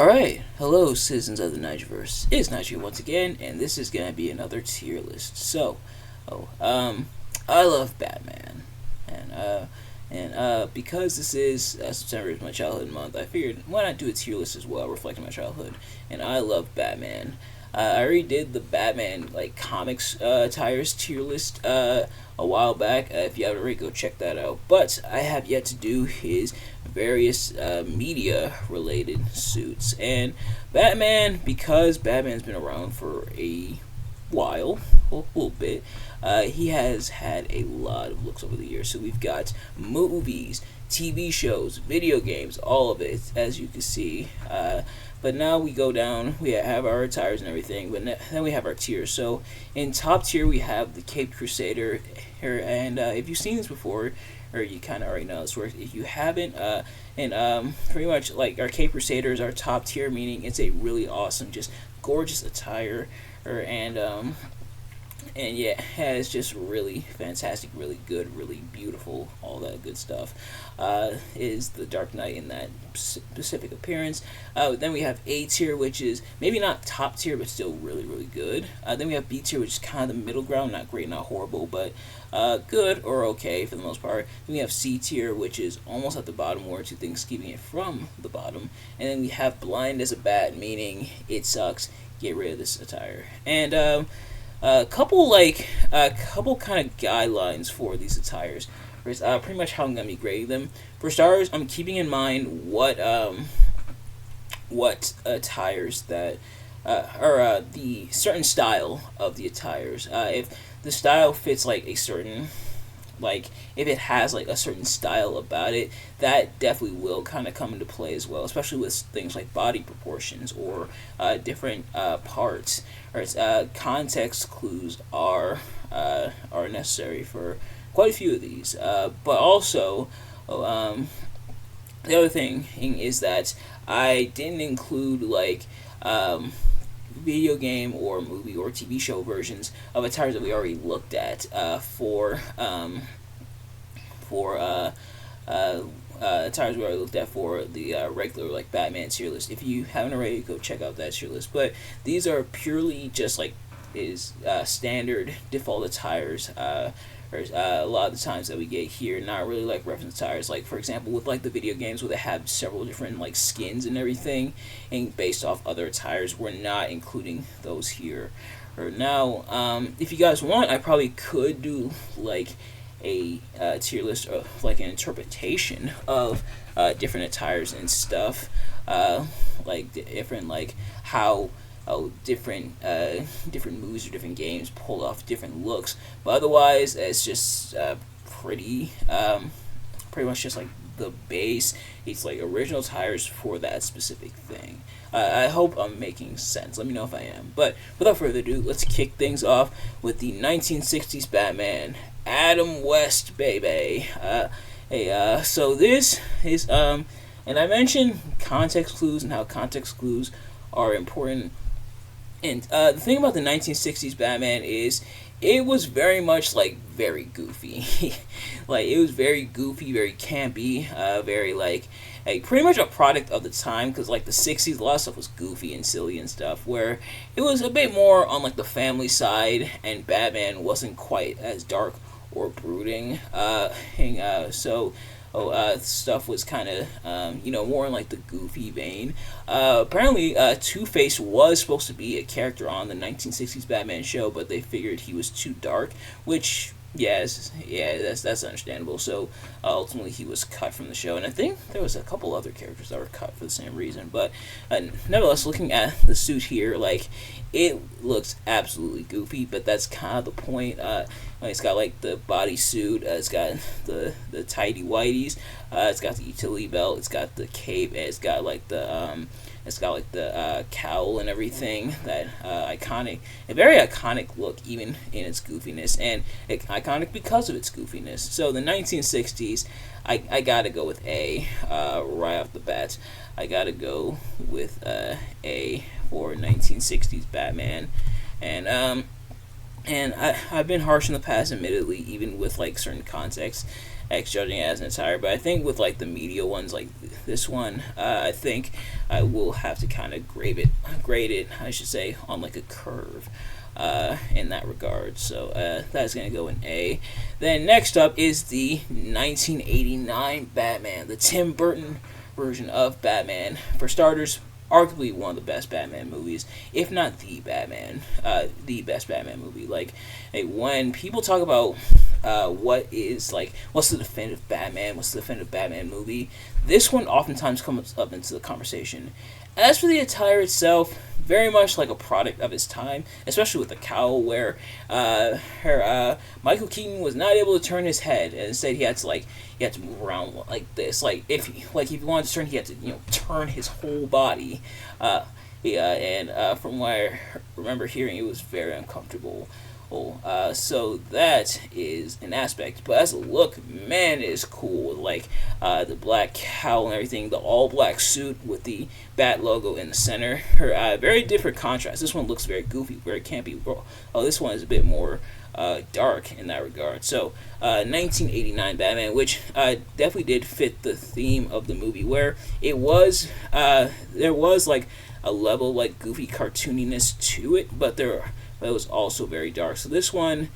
Alright, hello citizens of the Nigelverse. It's Nigel once again, and this is gonna be another tier list. I love Batman, and because this is September is my childhood month, I figured why not do a tier list as well, reflecting my childhood. And I love Batman. I already did the Batman comics tires tier list a while back. If you haven't already, go check that out. But I have yet to do his various media related suits. And Batman, because Batman's been around for a while, a little bit, he has had a lot of looks over the years. So we've got movies, TV shows, video games, all of it, as you can see. But now we go down, we have our tires and everything, but then we have our tiers. So in top tier, we have the Caped Crusader here, and if you've seen this before, or you kind of already know this works, if you haven't, pretty much our Caped Crusader is our top tier, meaning it's a really awesome, just gorgeous attire, and yeah, it's just really fantastic, really good, really beautiful, all that good stuff. Is the Dark Knight in that specific appearance. Then we have A tier, which is maybe not top tier, but still really, really good. Then we have B tier, which is kind of the middle ground, not great, not horrible, but good or okay for the most part. Then we have C tier, which is almost at the bottom, or two things keeping it from the bottom. And then we have Blind as a Bat, meaning it sucks, get rid of this attire. And a couple kind of guidelines for these attires. Pretty much how I'm gonna be grading them. For starters, I'm keeping in mind what attires that or the certain style of the attires. If the style fits a certain, if it has a certain style about it, that definitely will kind of come into play as well, especially with things like body proportions or different parts. Or context clues are necessary for quite a few of these. But also, the other thing is that I didn't include video game or movie or TV show versions of attires that we already looked at attires we already looked at for the regular Batman tier list. If you haven't already, go check out that tier list. But these are purely just standard default attires. A lot of the times that we get here, not really reference attires. For example, with the video games where they have several different skins and everything, and based off other attires, we're not including those here. Or now, if you guys want, I probably could do a tier list of an interpretation of different attires and stuff, different how different movies or different games pull off different looks. But otherwise, it's just pretty much just the base. It's original tires for that specific thing. I hope I'm making sense. Let me know if I am. But without further ado, let's kick things off with the 1960s Batman, Adam West, baby. So this is and I mentioned context clues and how context clues are important. And the thing about the 1960s Batman is it was very much very goofy. It was very goofy, very campy, very pretty much a product of the time, because the 60s, a lot of stuff was goofy and silly and stuff, where it was a bit more on the family side, and Batman wasn't quite as dark or brooding. Stuff was kind of, more in the goofy vein. Apparently, Two-Face was supposed to be a character on the 1960s Batman show, but they figured he was too dark, which, that's understandable. So, ultimately, he was cut from the show, and I think there was a couple other characters that were cut for the same reason. But, nevertheless, looking at the suit here, it looks absolutely goofy, but that's kind of the point. It's got the bodysuit, it's got the tidy whities, it's got the utility belt, it's got the cape, and it's got the cowl and everything. That a very iconic look, even in its goofiness, and iconic because of its goofiness. So the 1960s, I gotta go with A right off the bat. I gotta go with A for 1960s Batman, and I've been harsh in the past, admittedly, even with certain contexts, judging it as an attire. But I think with the media ones like this one, I think I will have to kind of grade it, I should say, on like a curve. In that regard, so that's gonna go in A. Then next up is the 1989 Batman, the Tim Burton version of Batman. For starters, arguably one of the best Batman movies, if not the best Batman movie. Like when people talk about what's the definitive Batman, what's the definitive Batman movie, this one oftentimes comes up into the conversation. As for the attire itself, very much like a product of his time, especially with the cowl, where Michael Keaton was not able to turn his head, and instead he had to move around like this. If he wanted to turn, he had to turn his whole body. From what I remember hearing, it was very uncomfortable. So that is an aspect, but as a look, man, it is cool. The black cowl and everything, the all black suit with the Bat logo in the center. Very different contrast. This one looks very goofy, very campy. This one is a bit more dark in that regard. So 1989 Batman, which definitely did fit the theme of the movie, where there was like a level like goofy cartooniness to it, but it was also very dark. So this one,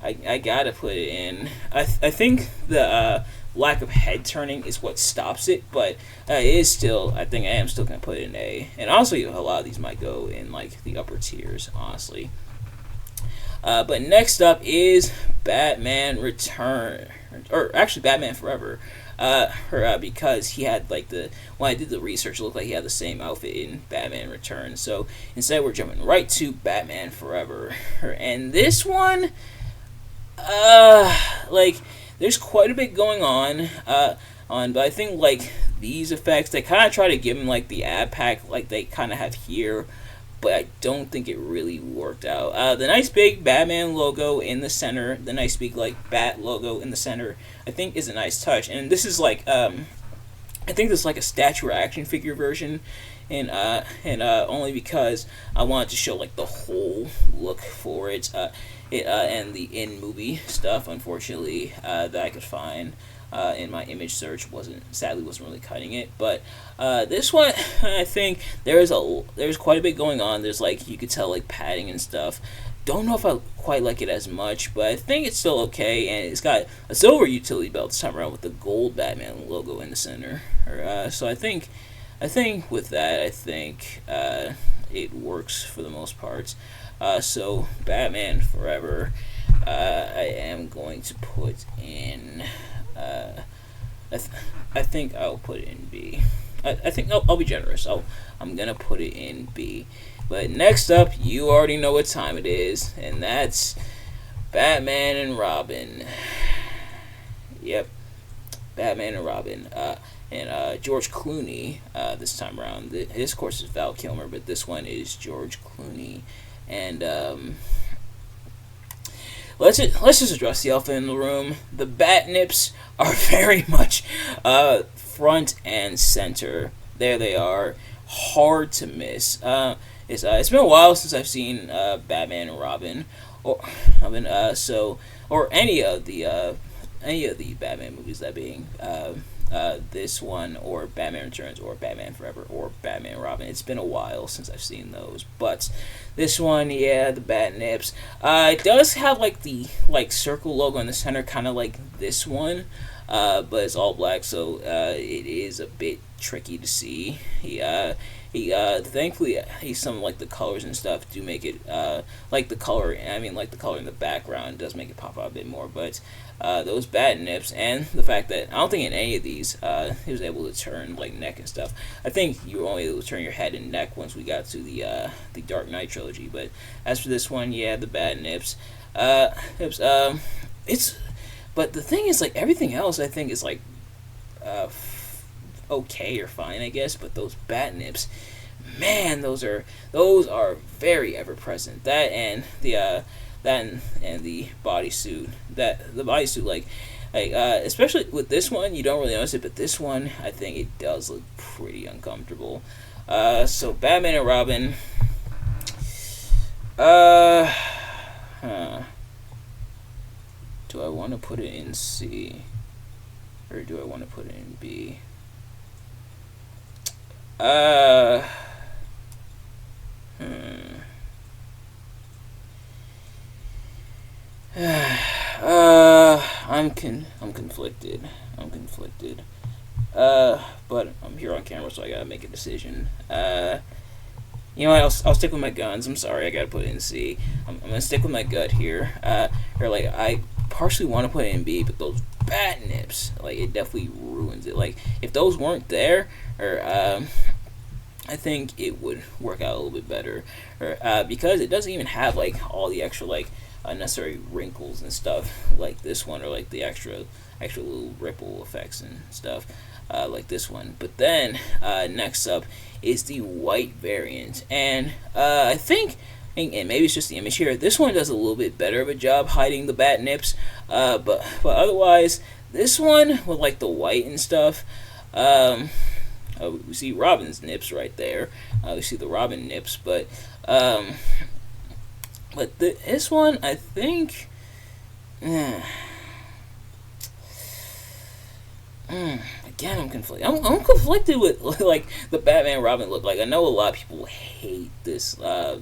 I gotta put it in. I think the lack of head turning is what stops it, but it is still. I think I am still gonna put it in A. And honestly, a lot of these might go in like the upper tiers, honestly. But next up is Batman Return, or actually Batman Forever. Because he had when I did the research, it looked like he had the same outfit in Batman Returns. So instead, we're jumping right to Batman Forever, and this one, there's quite a bit going on, but I think these effects, they kind of try to give him the ab pack like they kind of have here, but I don't think it really worked out. The nice big Batman logo in the center, the nice big Bat logo in the center, I think is a nice touch. And this is I think this is a statue or action figure version, and only because I wanted to show the whole look for it. And the in movie stuff, unfortunately, that I could find in my image search wasn't really cutting it. But this one, I think there's quite a bit going on. There's you could tell padding and stuff. Don't know if I quite like it as much, but I think it's still okay. And it's got a silver utility belt this time around with the gold Batman logo in the center. So I think with that, it works for the most part. So Batman Forever, I am going to put in. I think I'll put it in B. I think I'll be generous. I'm gonna put it in B. But next up, you already know what time it is, and that's Batman and Robin. Yep, Batman and Robin. And George Clooney this time around. This, of course, is Val Kilmer, but this one is George Clooney. And let's just address the elephant in the room. The bat nips are very much front and center. There they are, hard to miss. It's been a while since I've seen Batman and Robin, or any of the Batman movies, that being this one, or Batman Returns, or Batman Forever, or Batman and Robin. It's been a while since I've seen those, but this one, yeah, the bat nips. It does have the circle logo in the center, kind of like this one, but it's all black, so it is a bit tricky to see. Thankfully, some of the colors and stuff do make it the color in the background does make it pop out a bit more, but those bat nips, and the fact that I don't think in any of these he was able to turn neck and stuff. I think you were only able to turn your head and neck once we got to the Dark Knight trilogy. But as for this one, yeah, the bat nips. But the thing is, everything else I think is okay or fine, I guess. But those bat nips, man, those are very ever present. That and the bodysuit. The bodysuit, especially with this one, you don't really notice it, but this one, I think it does look pretty uncomfortable. So Batman and Robin. Do I want to put it in C, or do I want to put it in B? Uh, hmm. I'm conflicted. I'm conflicted. But I'm here on camera, so I gotta make a decision. You know what? I'll stick with my guns. I'm sorry, I gotta put it in C. I'm gonna stick with my gut here. Or like I partially want to put it in B, but those bat nips, like it definitely ruins it. Like if those weren't there, or I think it would work out a little bit better, or because it doesn't even have like all the extra like unnecessary wrinkles and stuff like this one, or like the extra little ripple effects and stuff like this one. But then next up is the white variant, and I think. And maybe it's just the image here. This one does a little bit better of a job hiding the bat nips, but otherwise, this one with like the white and stuff. We see Robin's nips right there. We see the Robin nips, this one, I think. Again, I'm conflicted. I'm conflicted with like the Batman Robin look. Like I know a lot of people hate this,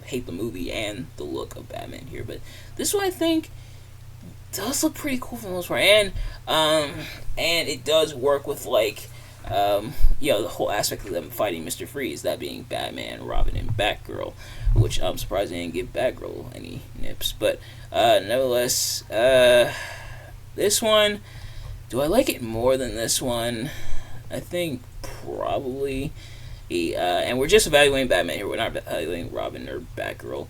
hate the movie and the look of Batman here, but this one I think does look pretty cool for the most part, and it does work with like the whole aspect of them fighting Mr. Freeze, that being Batman, Robin, and Batgirl, which I'm surprised they didn't give Batgirl any nips. But nevertheless, this one, do I like it more than this one? I think probably. And we're just evaluating Batman here. We're not evaluating Robin or Batgirl.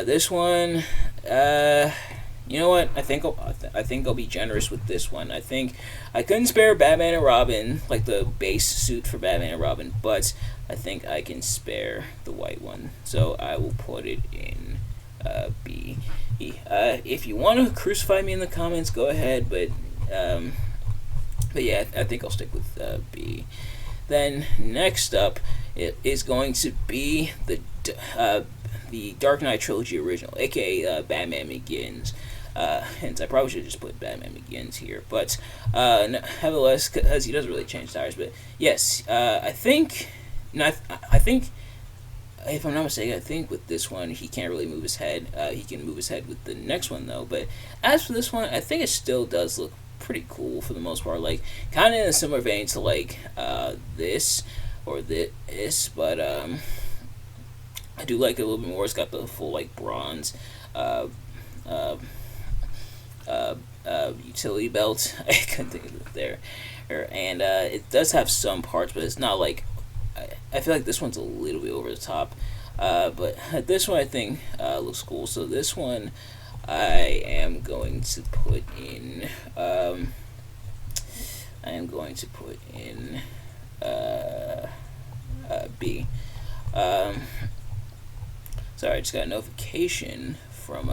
This one, you know what? I think I'll be generous with this one. I think I couldn't spare Batman and Robin, like the base suit for Batman and Robin, but I think I can spare the white one. So I will put it in B. If you want to crucify me in the comments, go ahead. But yeah, I think I'll stick with B. Then next up, it is going to be the Dark Knight trilogy original, aka Batman Begins. Hence, I probably should just put Batman Begins here, but nevertheless, because he doesn't really change tires. But yes, I think, I think, if I'm not mistaken, I think with this one he can't really move his head. He can move his head with the next one though. But as for this one, I think it still does look pretty cool for the most part. Like kind of in a similar vein to like this or this, but I do like it a little bit more. It's got the full like bronze utility belt. I couldn't think of it there. And it does have some parts, but it's not like I feel like this one's a little bit over the top. But this one I think looks cool. So this one I am going to put in. B. Sorry, I just got a notification from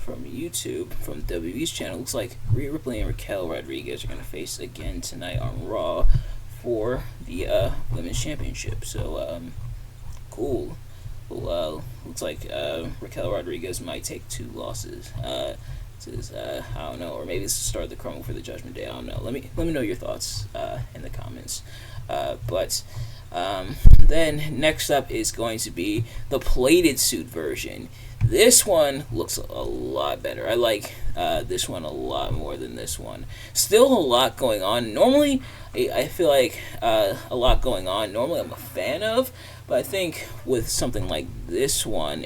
YouTube, from WWE's channel. Looks like Rhea Ripley and Raquel Rodriguez are going to face again tonight on Raw for the Women's Championship. So, cool. Well, looks like Raquel Rodriguez might take 2 losses. This is, I don't know, or maybe it's the start of the crumble for the Judgment Day. I don't know. Let me know your thoughts in the comments. Then next up is going to be the plated suit version. This one looks a lot better. I like this one a lot more than this one. Still a lot going on. Normally, I feel like a lot going on. Normally, I'm a fan of, but I think with something like this one,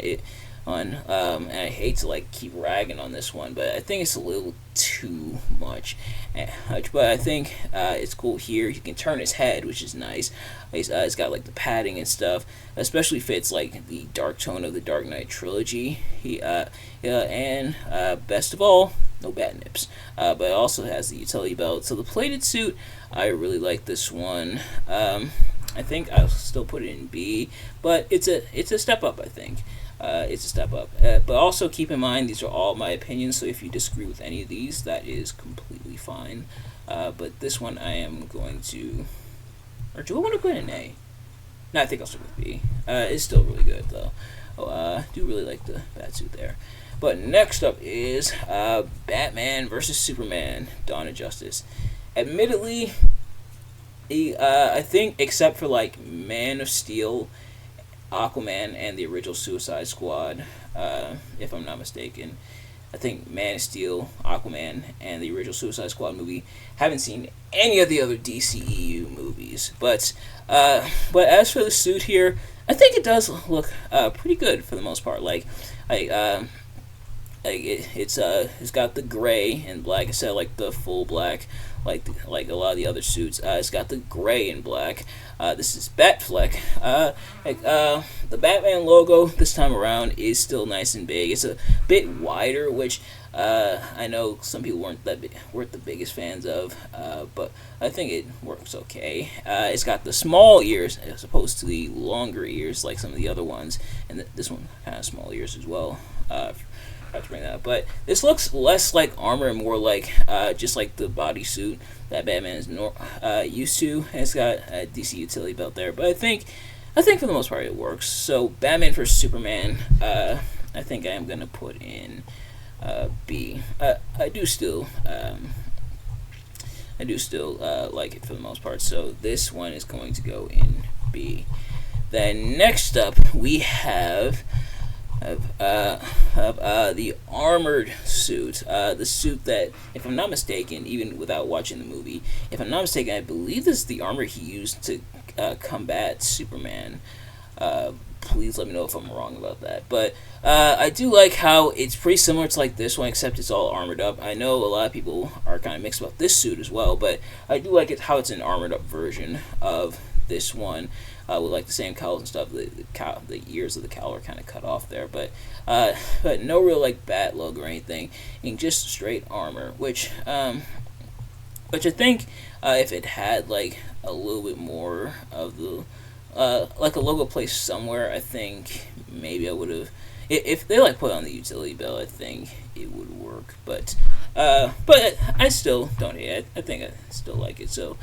and I hate to like keep ragging on this one, but I think it's a little too much. But I think it's cool here. You can turn his head, which is nice. It's got like the padding and stuff. Especially fits like the dark tone of the Dark Knight trilogy. And best of all, no bat nips. But it also has the utility belt. So the plated suit, I really like this one. I think I'll still put it in B, but it's a step up, I think. It's a step up. But also keep in mind, these are all my opinions, so if you disagree with any of these, that is completely fine. But this one I am going to... Or do I want to put in A? No, I think I'll stick with B. It's still really good, though. I do really like the Batsuit there. But next up is Batman vs. Superman, Dawn of Justice. Admittedly, I think except for like Man of Steel, Aquaman, and the original Suicide Squad, if I'm not mistaken. I think Man of Steel, Aquaman, and the original Suicide Squad movie. Haven't seen any of the other DCEU movies, but as for the suit here, I think it does look pretty good for the most part. I it's got the gray and black instead of like the full black like a lot of the other suits. It's got the gray and black. This is Batfleck. The Batman logo this time around is still nice and big. It's a bit wider, which I know some people weren't the biggest fans of, but I think it works okay. It's got the small ears as opposed to the longer ears like some of the other ones, and this one kind of small ears as well. To bring that up. But this looks less like armor and more like just like the bodysuit that Batman is used to. And it's got a DC utility belt there, but I think for the most part it works. So Batman vs Superman, I think I am gonna put in B. I do still like it for the most part. So this one is going to go in B. Then next up we have the armored suit. The suit that, if I'm not mistaken, even without watching the movie, if I'm not mistaken, I believe this is the armor he used to combat Superman. Please let me know if I'm wrong about that. But I do like how it's pretty similar to like this one, except it's all armored up. I know a lot of people are kind of mixed about this suit as well, but I do like it how it's an armored up version of this one. With like the same cowls and stuff. The ears of the cowl are kind of cut off there, but no real like bat logo or anything, and just straight armor. Which I think if it had like a little bit more of the like a logo placed somewhere, I think maybe I would have. If they like put it on the utility belt, I think it would work. But I still don't hate it. I think I still like it. So.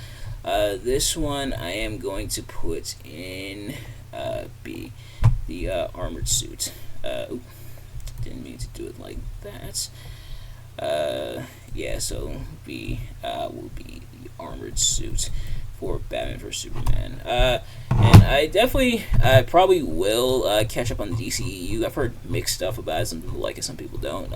This one I am going to put in B, the armored suit. Didn't mean to do it like that. Yeah, so B will be the armored suit for Batman vs Superman. And I definitely, probably will catch up on the DCEU. I've heard mixed stuff about it. Some people like it, some people don't.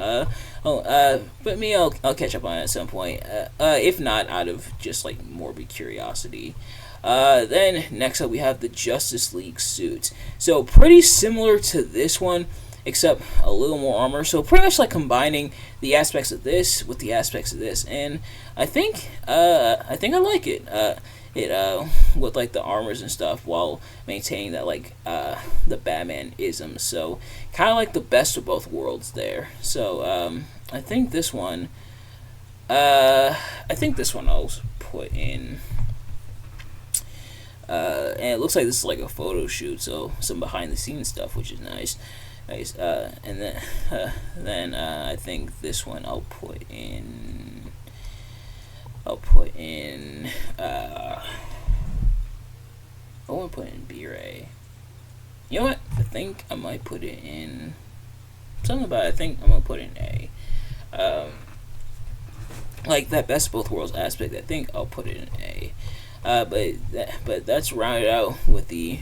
But me, I'll catch up on it at some point. If not, out of just like morbid curiosity. Then next up we have the Justice League suit. So pretty similar to this one, except a little more armor. So pretty much like combining the aspects of this with the aspects of this, and I think I like it. With like the armors and stuff while maintaining that like the Batman ism. So kind of like the best of both worlds there. So I think this one I'll put in. And it looks like this is like a photo shoot, so some behind the scenes stuff, which is nice. And then I think this one I'll put in. I want to put in B or A. You know what? I think I might put it in. Something about it, I think I'm gonna put in A. Like that best of both worlds aspect. I think I'll put it in A. But that's rounded out with the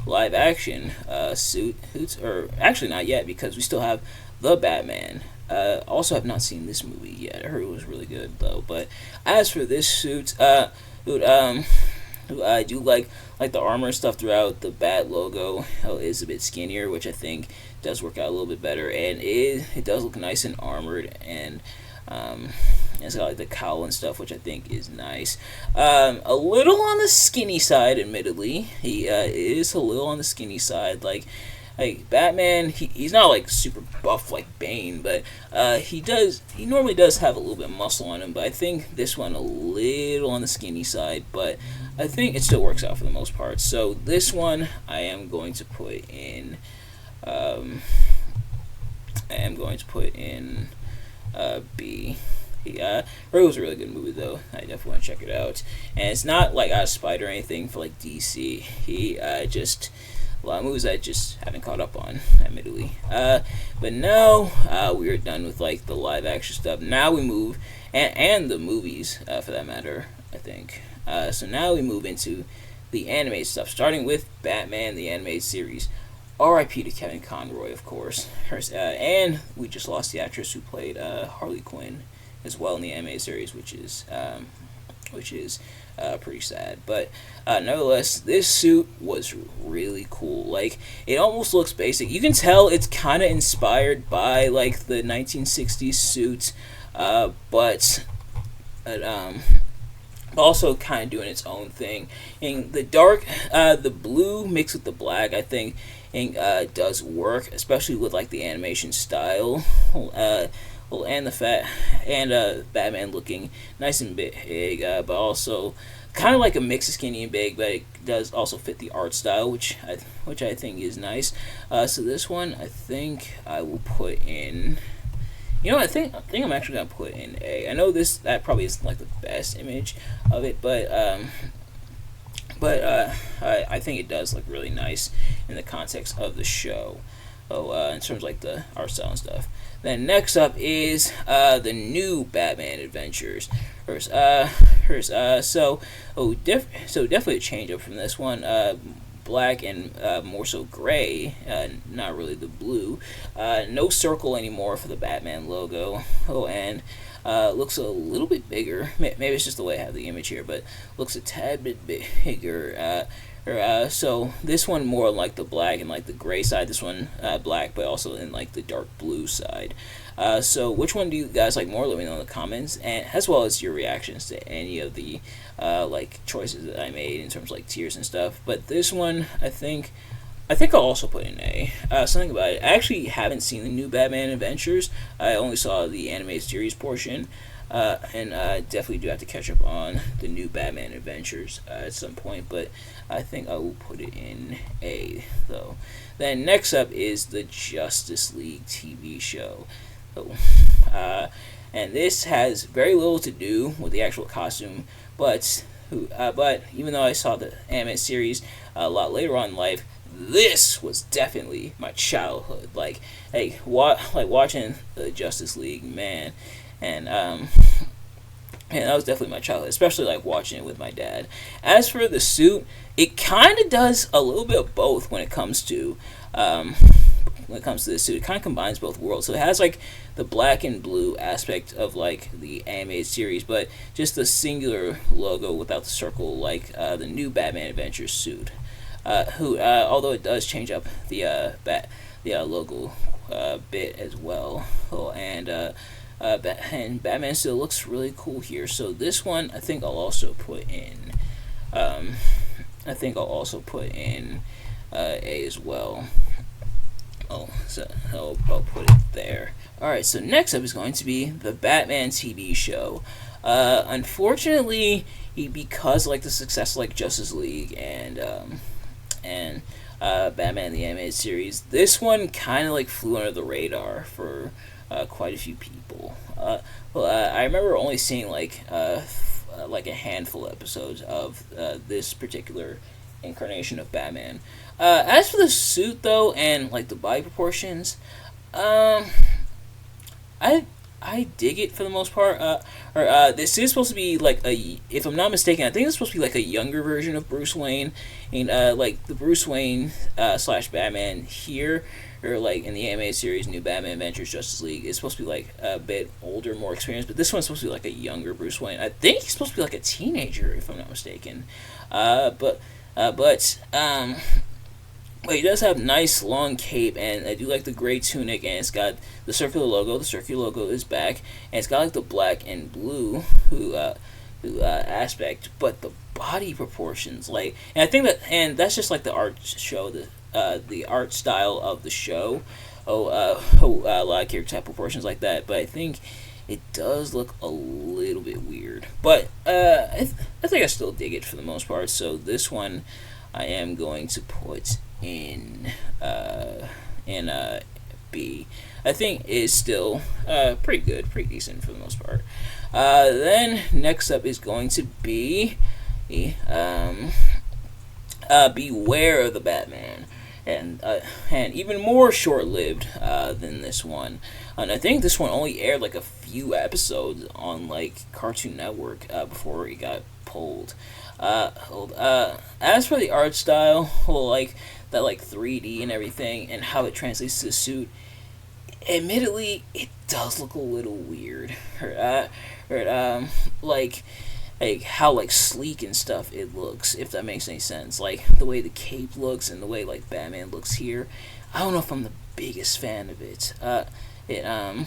live action suits, or actually not yet because we still have the Batman. Also have not seen this movie yet. I heard it was really good though. But as for this suit, I do like the armor and stuff throughout. The Bat logo is a bit skinnier, which I think does work out a little bit better, and it does look nice and armored, and it's got like the cowl and stuff, which I think is nice. A little on the skinny side, admittedly. He is a little on the skinny side. Like Batman, he's not like super buff like Bane, but he normally does have a little bit of muscle on him. But I think this one a little on the skinny side, but I think it still works out for the most part. So this one I am going to put in. B. It was a really good movie though. I definitely want to check it out. And it's not like a Spider or anything for like DC. Just a lot of movies I just haven't caught up on, admittedly. But now we are done with like the live action stuff. Now we move, and the movies for that matter. I think So now we move into the anime stuff, starting with Batman the animated series. R.I.P. to Kevin Conroy, of course. And we just lost the actress who played Harley Quinn as well in the animated series, which is pretty sad. But nevertheless, this suit was really cool. Like, it almost looks basic. You can tell it's kind of inspired by like the 1960s suit, but also kind of doing its own thing. In the dark, the blue mixed with the black, I think, does work, especially with like the animation style. And the Batman looking nice and big, but also kind of like a mix of skinny and big, but it does also fit the art style, which I think is nice. So this one, I think I will put in. I think I'm actually gonna put in A. I know that probably isn't like the best image of it, but I think it does look really nice in the context of the show. In terms of like the art style and stuff. Then next up is the new Batman Adventures. So definitely a change up from this one. Black and more so gray, not really the blue. No circle anymore for the Batman logo. And looks a little bit bigger. Maybe it's just the way I have the image here, but looks a tad bit bigger. So this one more like the black and like the gray side. This one black, but also in like the dark blue side. So which one do you guys like more? Let me know in the comments, and as well as your reactions to any of the like choices that I made in terms of like tiers and stuff. But this one, I think I'll also put in A. Something about it. I actually haven't seen the new Batman Adventures. I only saw the animated series portion. And I definitely do have to catch up on the new Batman Adventures at some point, but I think I will put it in A, though. Then next up is the Justice League TV show. And this has very little to do with the actual costume, but even though I saw the anime series a lot later on in life, this was definitely my childhood. Like watching the Justice League, man. And that was definitely my childhood, especially like watching it with my dad. As for the suit, it kind of does a little bit of both when it comes to this suit. It kind of combines both worlds. So it has like the black and blue aspect of like the animated series, but just the singular logo without the circle, like the new Batman Adventures suit. Although it does change up the logo bit as well. And Batman still looks really cool here. So this one, I think I'll also put in. A as well. So I'll put it there. All right. So next up is going to be the Batman TV show. Unfortunately, because like the success of like Justice League and Batman the Animated Series, this one kind of like flew under the radar for quite a few people. I remember only seeing like a handful of episodes of this particular incarnation of Batman. As for the suit though, and like the body proportions, I dig it for the most part. This is supposed to be like if I'm not mistaken, I think it's supposed to be like a younger version of Bruce Wayne, and like the Bruce Wayne / Batman here, or like in the animated series, New Batman Adventures Justice League, is supposed to be like a bit older, more experienced. But this one's supposed to be like a younger Bruce Wayne. I think he's supposed to be like a teenager, if I'm not mistaken. But he does have nice long cape, and I do like the gray tunic, and it's got the circular logo. The circular logo is back, and it's got like the black and blue aspect, but the body proportions, and I think that's just like the art show, the art style of the show. A lot of character type proportions like that, but I think it does look a little bit weird. But I think I still dig it for the most part. So this one, I am going to put in B. I think it is still pretty good, pretty decent for the most part. Then next up is going to be Beware of the Batman, and even more short-lived than this one. And I think this one only aired like a few episodes on like Cartoon Network before it got pulled. As for the art style, well, like that, like 3D and everything, and how it translates to the suit, admittedly, it does look a little weird. Like how like sleek and stuff it looks, if that makes any sense. Like the way the cape looks and the way like Batman looks here. I don't know if I'm the biggest fan of it. It and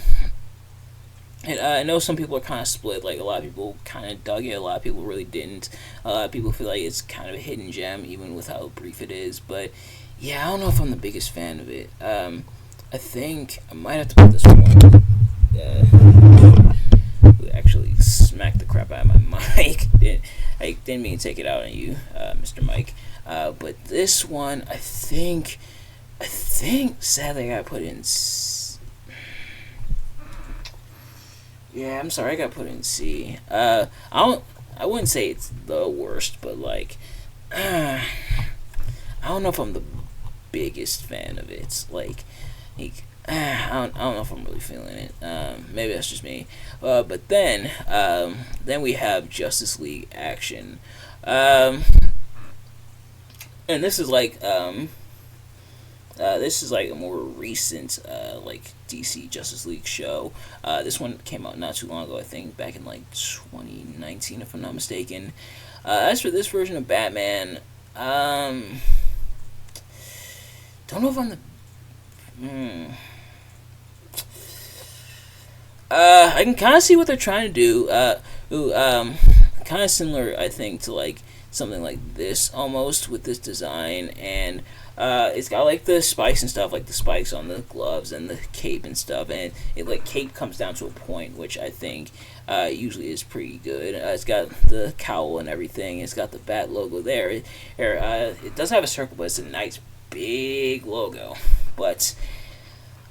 I know some people are kind of split. Like a lot of people kind of dug it, a lot of people really didn't. A lot of people feel like it's kind of a hidden gem, even with how brief it is. But yeah, I don't know if I'm the biggest fan of it. I think I might have to put this one. Actually smacked the crap out of my mic. I didn't mean to take it out on you, Mr. Mike. But this one, I think, sadly, I gotta put in. Yeah, I'm sorry, I got put in C. I wouldn't say it's the worst, but like, I don't know if I'm the biggest fan of it. I don't know if I'm really feeling it. Maybe that's just me. But then we have Justice League Action, and this is like a more recent like DC Justice League show. This one came out not too long ago, I think, back in like 2019, if I'm not mistaken. As for this version of Batman, don't know if I'm the. I can kind of see what they're trying to do. Kind of similar, I think, to like something like this almost with this design, and it's got like the spikes and stuff, like the spikes on the gloves and the cape and stuff, and it like cape comes down to a point, which I think usually is pretty good. It's got the cowl and everything. It's got the Bat logo there. It does have a circle, but it's a nice big logo. But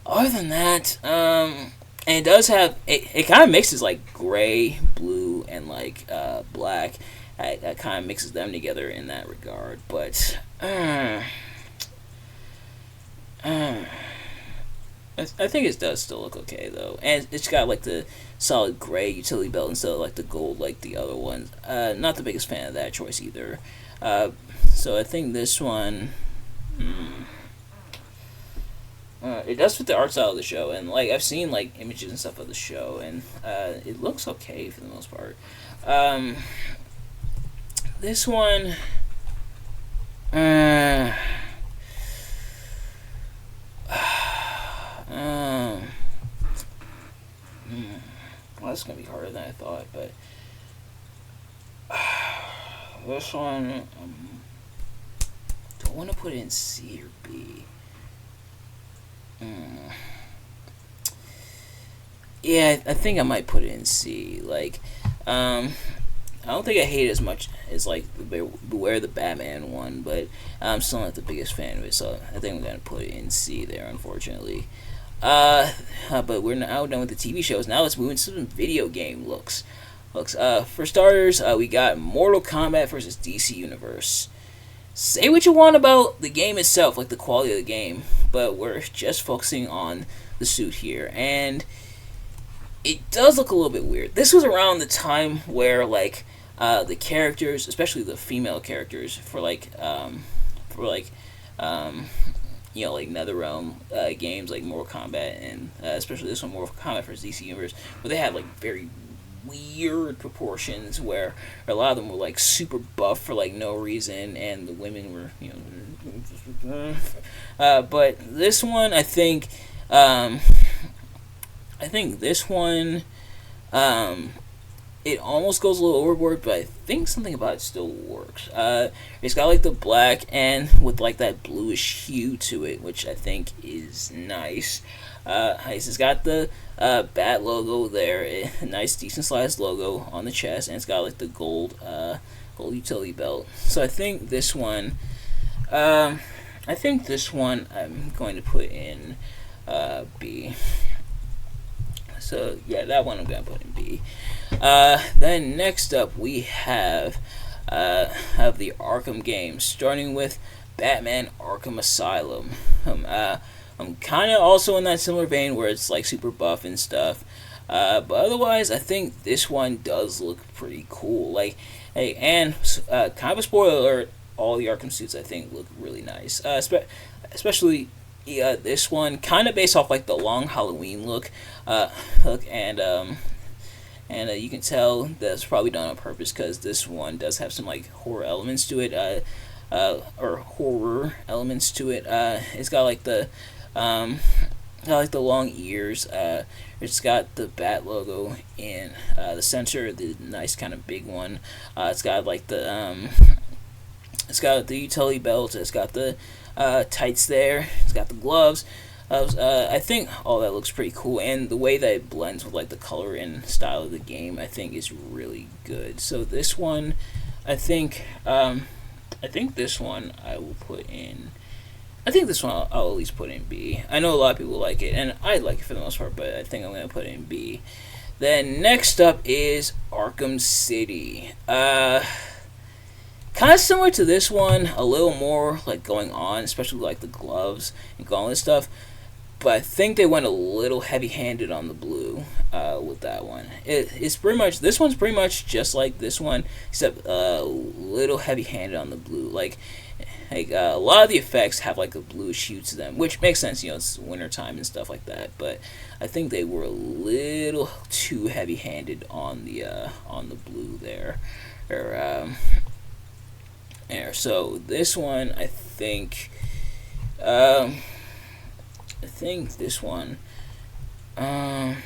other than that, and it does have it kind of mixes like gray, blue, and like black. It kind of mixes them together in that regard. But I think it does still look okay though, and it's got like the solid gray utility belt instead of like the gold like the other ones. Not the biggest fan of that choice either. So I think this one. It does fit the art style of the show, and like I've seen like images and stuff of the show, and it looks okay for the most part. This one, well, it's gonna be harder than I thought, but this one, do I want to put it in C or B? Yeah, I think I might put it in C. Like, I don't think I hate it as much as like Beware the Batman one, but I'm still not the biggest fan of it. So I think I'm gonna put it in C there, unfortunately. But we're now done with the TV shows. Now let's move into some video game looks. For starters, we got Mortal Kombat versus DC Universe. Say what you want about the game itself, like the quality of the game, but we're just focusing on the suit here, and it does look a little bit weird. This was around the time where like the characters, especially the female characters, for like like NetherRealm games like Mortal Kombat, and especially this one, Mortal Kombat versus DC Universe, where they had like very weird proportions where a lot of them were like super buff for like no reason, and the women were but this one I think this one it almost goes a little overboard, but I think something about it still works. It's got like the black and with like that bluish hue to it, which I think is nice. It's got the Bat logo there, a nice decent sized logo on the chest, and it's got like the gold utility belt. So I think this one I'm going to put in B. So yeah, that one I'm gonna put in B. Then next up we have the Arkham games, starting with Batman Arkham Asylum. I'm kind of also in that similar vein where it's like super buff and stuff. But otherwise, I think this one does look pretty cool. Like, hey, and kind of a spoiler alert: all the Arkham suits I think look really nice. Especially this one, kind of based off like the Long Halloween look, and you can tell that's probably done on purpose because this one does have some like horror elements to it, or horror elements to it. It's got like the long ears. It's got the bat logo in the center, the nice kind of big one. It's got like it's got the utility belt. It's got the tights there. It's got the gloves. I think all that looks pretty cool, and the way that it blends with like the color and style of the game, I think is really good. So this one, I think this one I will put in. I think this one I'll at least put in B. I know a lot of people like it, and I like it for the most part, but I think I'm gonna put it in B. Then next up is Arkham City. Kind of similar to this one, a little more like going on, especially like the gloves and gauntlet stuff. But I think they went a little heavy-handed on the blue with that one. It's pretty much, this one's pretty much just like this one, except a little heavy-handed on the blue. Like a lot of the effects have like a bluish hue to them, which makes sense. It's wintertime and stuff like that. But I think they were a little too heavy-handed on the blue there. So this one, I think this one, this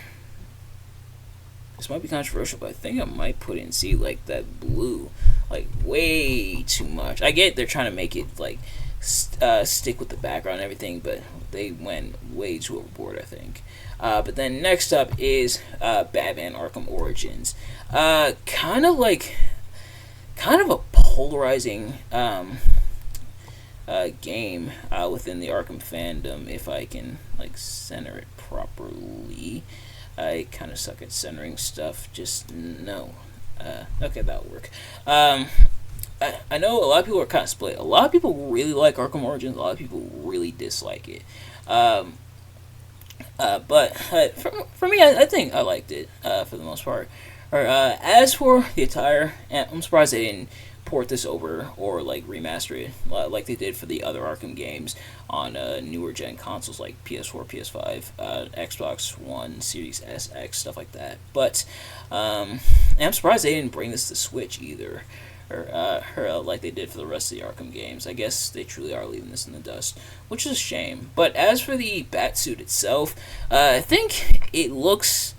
might be controversial, but I think I might put in C. Like that blue, like way too much. I get they're trying to make it like stick with the background and everything, but they went way too overboard, I think. But then next up is Batman Arkham Origins. Kind of a polarizing game within the Arkham fandom, if I can like center it properly. I kind of suck at centering stuff. Just no. Okay, that'll work. I know a lot of people are kind of split. A lot of people really like Arkham Origins. A lot of people really dislike it. But for me, I think I liked it for the most part. As for the attire, I'm surprised they didn't port this over or like remaster it like they did for the other Arkham games on newer gen consoles like PS4, PS5, Xbox One, Series S, X, stuff like that. But and I'm surprised they didn't bring this to Switch either, or like they did for the rest of the Arkham games. I guess they truly are leaving this in the dust, which is a shame. But as for the Batsuit itself, I think it looks.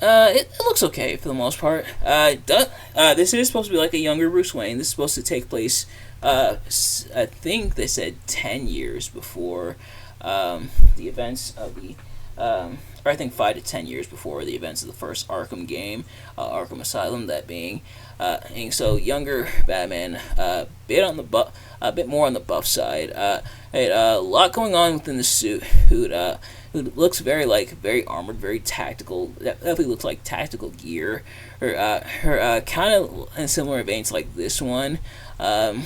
It looks okay for the most part. This is supposed to be like a younger Bruce Wayne. This is supposed to take place, I think they said 10 years before the events of the, or I think 5 to 10 years before the events of the first Arkham game, Arkham Asylum, that being. And so younger Batman, a bit more on the buff side. A lot going on within the suit. Who looks very armored, very tactical. Definitely looks like tactical gear. Her kind of in similar veins like this one. And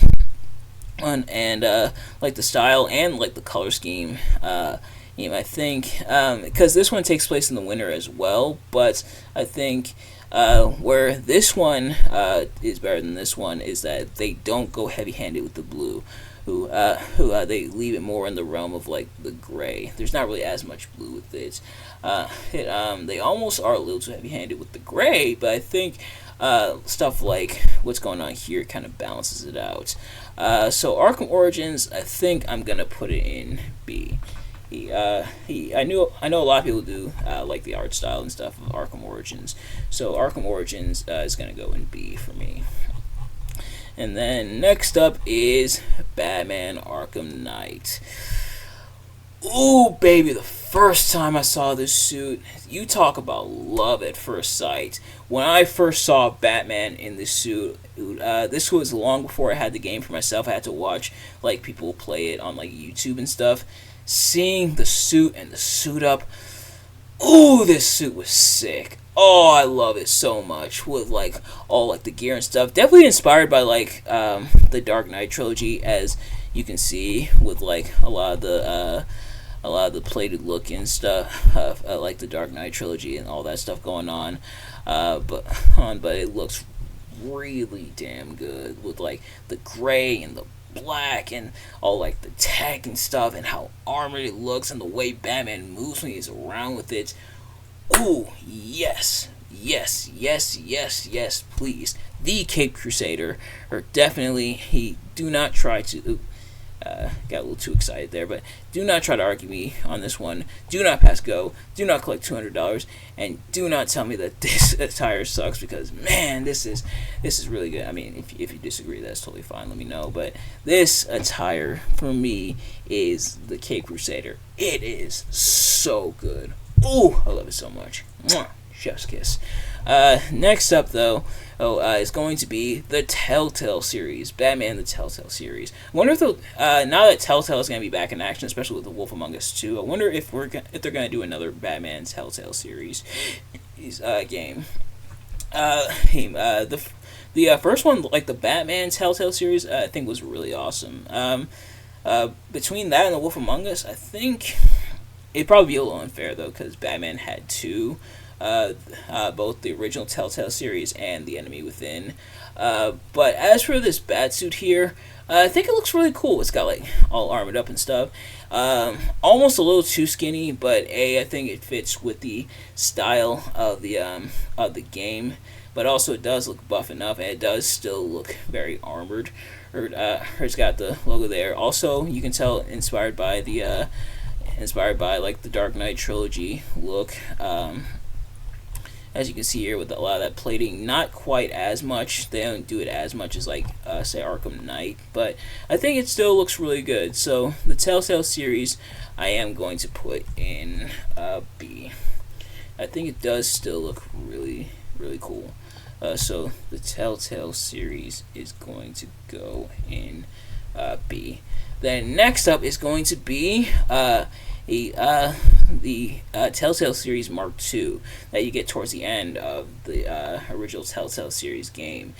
like the style and like the color scheme. I think because this one takes place in the winter as well, but I think where this one is better than this one is that they don't go heavy-handed with the blue. Who they leave it more in the realm of like the gray. There's not really as much blue with it. They almost are a little too heavy-handed with the gray, but I think stuff like what's going on here kind of balances it out. So Arkham Origins, I think I'm gonna put it in B. I know a lot of people do like the art style and stuff of Arkham Origins. So Arkham Origins is gonna go in B for me. And then next up is Batman Arkham Knight. Ooh, baby, the first time I saw this suit, you talk about love at first sight. When I first saw Batman in this suit, this was long before I had the game for myself. I had to watch like people play it on like YouTube and stuff. Seeing the suit and the suit up, ooh, this suit was sick. Oh, I love it so much with like all like the gear and stuff. Definitely inspired by like the Dark Knight trilogy, as you can see with like a lot of a lot of the plated look and stuff, like the Dark Knight trilogy and all that stuff going on. But it looks really damn good with like the gray and the black and all like the tech and stuff and how armored it looks and the way Batman moves when he's around with it. Ooh, yes. Yes, yes, yes, yes, please. The Cape Crusader, or definitely, do not try to, got a little too excited there, but do not try to argue me on this one. Do not pass go. Do not collect $200, and do not tell me that this attire sucks, because man, this is really good. I mean, if you disagree, that's totally fine. Let me know. But this attire for me is the Cape Crusader. It is so good. Ooh, I love it so much. Mwah. Chef's kiss. Next up, though, is going to be the Telltale series, Batman the Telltale series. I wonder if now that Telltale is going to be back in action, especially with The Wolf Among Us 2, I wonder if they're going to do another Batman Telltale series game. The first one, like the Batman Telltale series, I think was really awesome. Between that and The Wolf Among Us, I think it'd probably be a little unfair though, because Batman had two. Both the original Telltale series and The Enemy Within. But as for this Batsuit here, I think it looks really cool. It's got like all armored up and stuff. Almost a little too skinny, but I think it fits with the style of the game. But also it does look buff enough, and it does still look very armored. It's got the logo there. Also, you can tell inspired by like the Dark Knight trilogy look. As you can see here with a lot of that plating, not quite as much. They don't do it as much as like say Arkham Knight, but I think it still looks really good. So the Telltale series I am going to put in B. I think it does still look really, really cool. So the Telltale series is going to go in B. Then next up is going to be the Telltale series Mark II that you get towards the end of the original Telltale series game.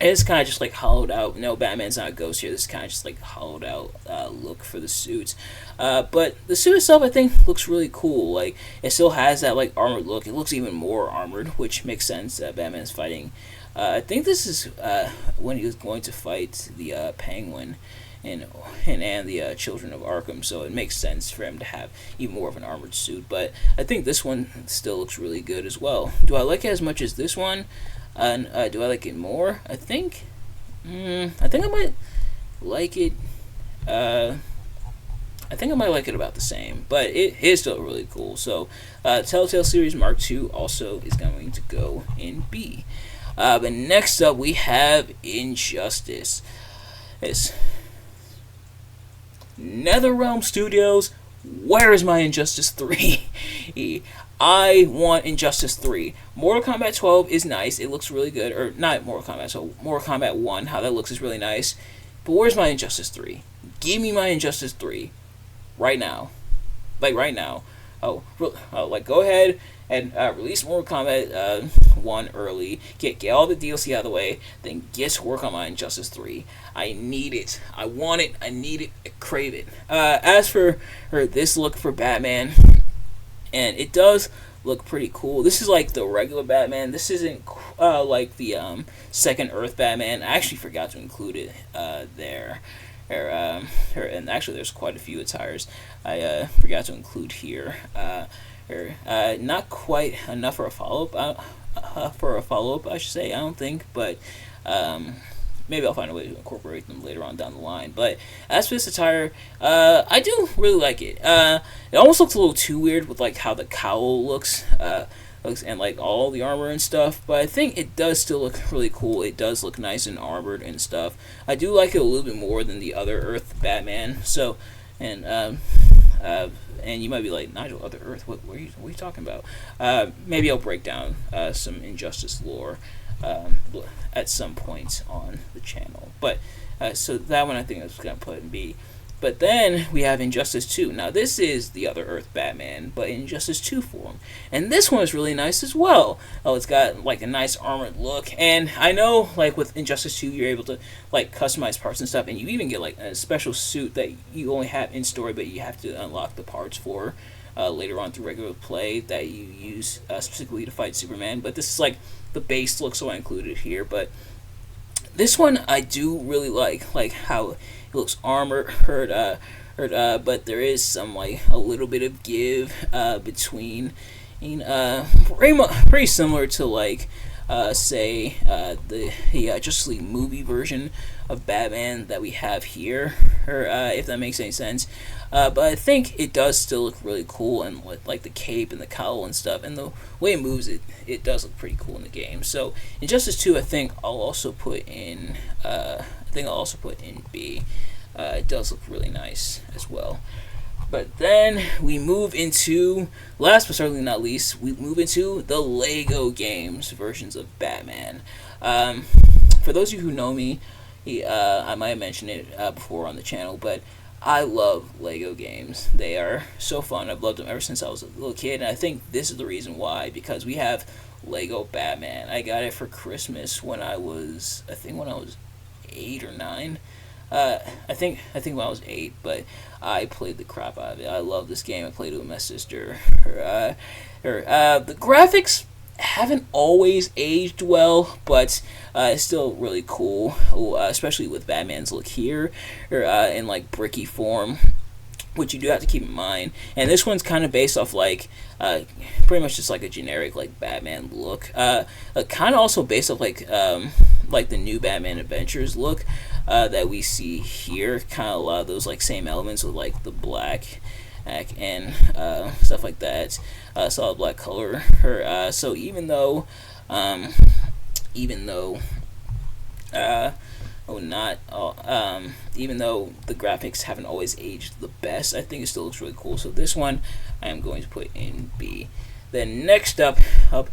It's kind of just like hollowed out. No, Batman's not a ghost here. This is kind of just like hollowed out look for the suit. But the suit itself, I think, looks really cool. Like it still has that like armored look. It looks even more armored, which makes sense. Batman's fighting. I think this is when he was going to fight the Penguin and the Children of Arkham, so it makes sense for him to have even more of an armored suit. But I think this one still looks really good as well. Do I like it as much as this one? And do I like it more? I think I might like it. I think I might like it about the same, but it is still really cool. So Telltale series Mark II also is going to go in B. But next up we have Injustice. It's NetherRealm Studios, where is my Injustice 3? I want Injustice 3. Mortal Kombat 12 is nice. It looks really good. Or, not Mortal Kombat, so Mortal Kombat 1, how that looks is really nice. But where's my Injustice 3? Give me my Injustice 3. Right now. Like, right now. Like, go ahead and release Mortal Kombat 1 early. Get all the DLC out of the way. Then get to work on my Injustice 3. I need it. I want it. I need it. I crave it. As for this look for Batman, and it does look pretty cool. This is like the regular Batman. This isn't like the Second Earth Batman. I actually forgot to include it there. And actually there's quite a few attires I forgot to include here. Not quite enough for a follow-up, I should say, I don't think, but maybe I'll find a way to incorporate them later on down the line. But as for this attire, I do really like it. It almost looks a little too weird with like how the cowl looks and like all the armor and stuff, but I think it does still look really cool. It does look nice and armored and stuff. I do like it a little bit more than the other Earth Batman. So, and you might be like, Nigel, other Earth? What are you talking about? Maybe I'll break down some Injustice lore at some point on the channel. But so that one I think I was gonna put in B. But then we have Injustice 2. Now, this is the Other Earth Batman, but in Injustice 2 form. And this one is really nice as well. Oh, it's got like a nice armored look. And I know, like with Injustice 2, you're able to like customize parts and stuff. And you even get like a special suit that you only have in story, but you have to unlock the parts for later on through regular play that you use specifically to fight Superman. But this is like the base look, so I included here. But this one I do really like how it looks armored, but there is some like a little bit of give between, pretty similar to like say the Justice League movie version of Batman that we have here, or if that makes any sense. But I think it does still look really cool, and with like the cape and the cowl and stuff, and the way it moves, it does look pretty cool in the game. So Injustice 2, I think I'll also put in B. It does look really nice as well. But then we move into, last but certainly not least, we move into the Lego games versions of Batman. For those of you who know me, I might have mentioned it before on the channel, but I love Lego games. They are so fun. I've loved them ever since I was a little kid, and I think this is the reason why, because we have Lego Batman. I got it for Christmas when I was 8 or 9. I think when I was 8, but I played the crap out of it. I love this game. I played it with my sister. The graphics haven't always aged well, but it's still really cool, especially with Batman's look here, in like bricky form, which you do have to keep in mind. And this one's kind of based off like pretty much just like a generic like Batman look, kind of also based off like the new Batman Adventures look that we see here. Kind of a lot of those like same elements with like the black and stuff like that, solid black color. So even though even though the graphics haven't always aged the best, I think it still looks really cool. So this one I am going to put in B. Then next up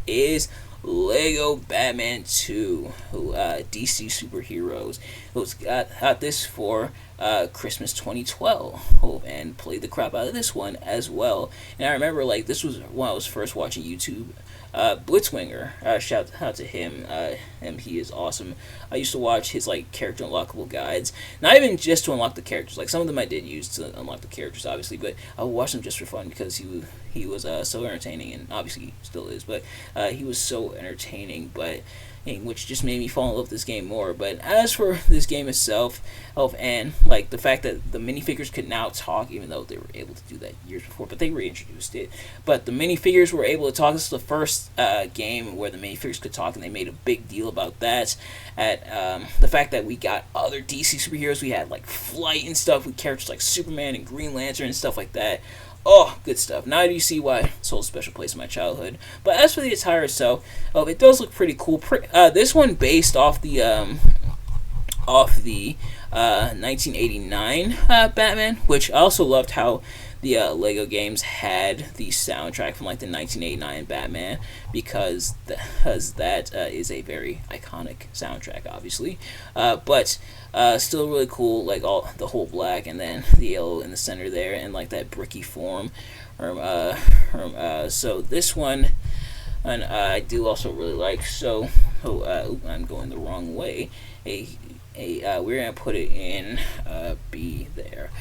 is Lego Batman 2, DC Superheroes. It was got this for Christmas 2012, and played the crap out of this one as well. And I remember like this was when I was first watching YouTube. Blitzwinger, shout out to him, and he is awesome. I used to watch his like character unlockable guides, not even just to unlock the characters. Like some of them I did use to unlock the characters, obviously, but I would watch them just for fun because he was so entertaining, and obviously he still is. But he was so entertaining, which just made me fall in love with this game more. But as for this game itself, and like the fact that the minifigures could now talk, even though they were able to do that years before, but they reintroduced it. But the minifigures were able to talk. This is the first game where the minifigures could talk, and they made a big deal about that. At the fact that we got other DC superheroes, we had like Flight and stuff with characters like Superman and Green Lantern and stuff like that. Oh, good stuff. Now do you see why it's holds a special place in my childhood. But as for the attire itself, it does look pretty cool. This one based off the 1989 Batman, which I also loved how the Lego games had the soundtrack from like the 1989 Batman, because that is a very iconic soundtrack, obviously. But still really cool, like all the whole black and then the yellow in the center there, and like that bricky form. So this one, and I do also really like. So I'm going the wrong way. We're gonna put it in B there.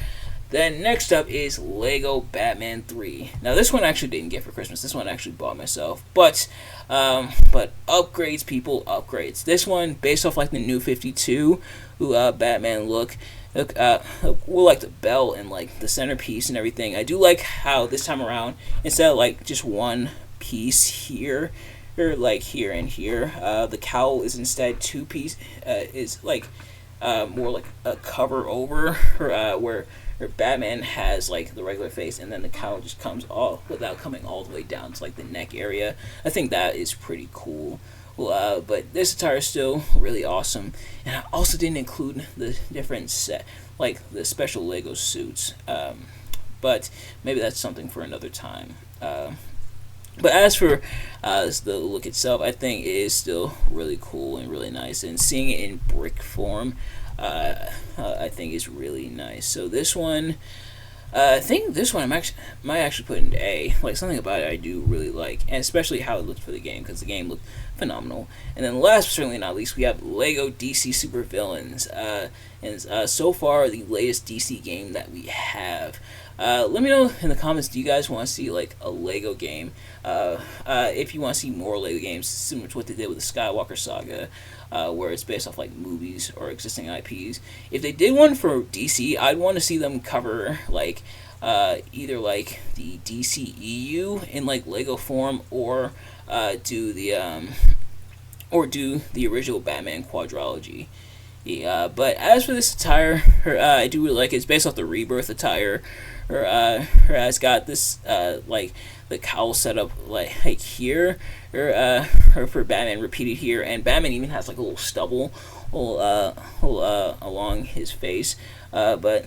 Then next up is Lego Batman 3. Now this one I actually didn't get for Christmas. This one I actually bought myself. But upgrades, people, upgrades. This one based off like the New 52 Batman look. We'll like the belt and like the centerpiece and everything. I do like how this time around, instead of like just one piece here, or like here and here, the cowl is instead two piece. Is like more like a cover over, where Batman has like the regular face, and then the cowl just comes all without coming all the way down to like the neck area. I think that is pretty cool. But this attire is still really awesome, and I also didn't include the different set, like the special Lego suits. But maybe that's something for another time. But as for the look itself, I think it is still really cool and really nice, and seeing it in brick form I think is really nice. So this one, I think this one might actually put into A. Like, something about it I do really like, and especially how it looked for the game, because the game looked phenomenal. And then last but certainly not least, we have Lego DC Super Villains. So far, the latest DC game that we have. Let me know in the comments, do you guys want to see like a Lego game? If you want to see more Lego games, similar to what they did with the Skywalker Saga, where it's based off like movies or existing IPs. If they did one for DC, I'd want to see them cover like either like the DCEU in like Lego form, or do the original Batman quadrilogy. Yeah, but as for this attire, I do really like it. It's based off the Rebirth attire. Her has got this like the cowl set up like here, her for Batman repeated here, and Batman even has like a little stubble along his face. But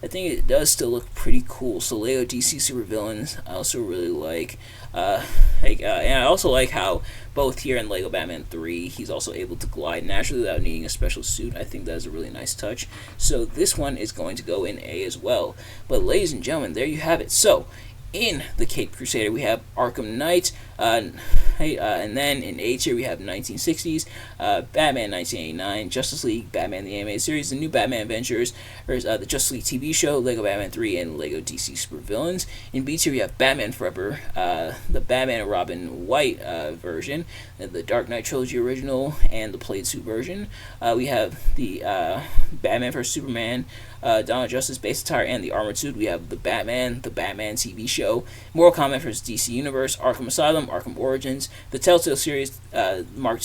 I think it does still look pretty cool. So Lego DC Super Villains, I also really like. And I also like how both here in Lego Batman 3, he's also able to glide naturally without needing a special suit. I think that is a really nice touch. So this one is going to go in A as well. But ladies and gentlemen, there you have it. So in the Caped Crusader, we have Arkham Knight, and then in A tier we have 1960s, Batman 1989, Justice League, Batman the Animated Series, the new Batman Adventures, the Justice League TV show, Lego Batman 3, and Lego DC Super Villains. In B tier we have Batman Forever, the Batman and Robin White version, the Dark Knight Trilogy original, and the Plaid Suit version. We have the Batman vs Superman, Dawn of Justice base attire, and the armored suit. We have the Batman TV show, Mortal Kombat vs DC Universe, Arkham Asylum, Arkham Origins, the Telltale series Mark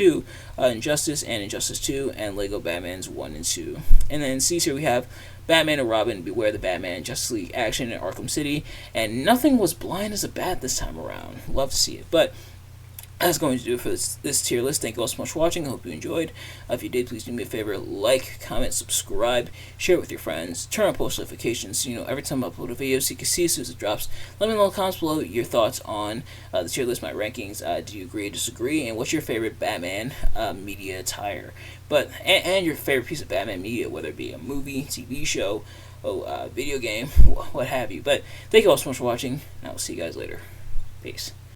II, Injustice and Injustice 2, and Lego Batman's 1 and 2. And then in C tier we have Batman and Robin, Beware the Batman, Justice League Action, and Arkham City. And nothing was blind as a bat this time around. Love to see it, but that's going to do it for this tier list. Thank you all so much for watching. I hope you enjoyed. If you did, please do me a favor. Like, comment, subscribe, share it with your friends. Turn on post notifications so you know every time I upload a video so you can see as soon as it drops. Let me know in the comments below your thoughts on the tier list, my rankings. Do you agree or disagree? And what's your favorite Batman media attire? And your favorite piece of Batman media, whether it be a movie, TV show, video game, what have you. But thank you all so much for watching, and I will see you guys later. Peace.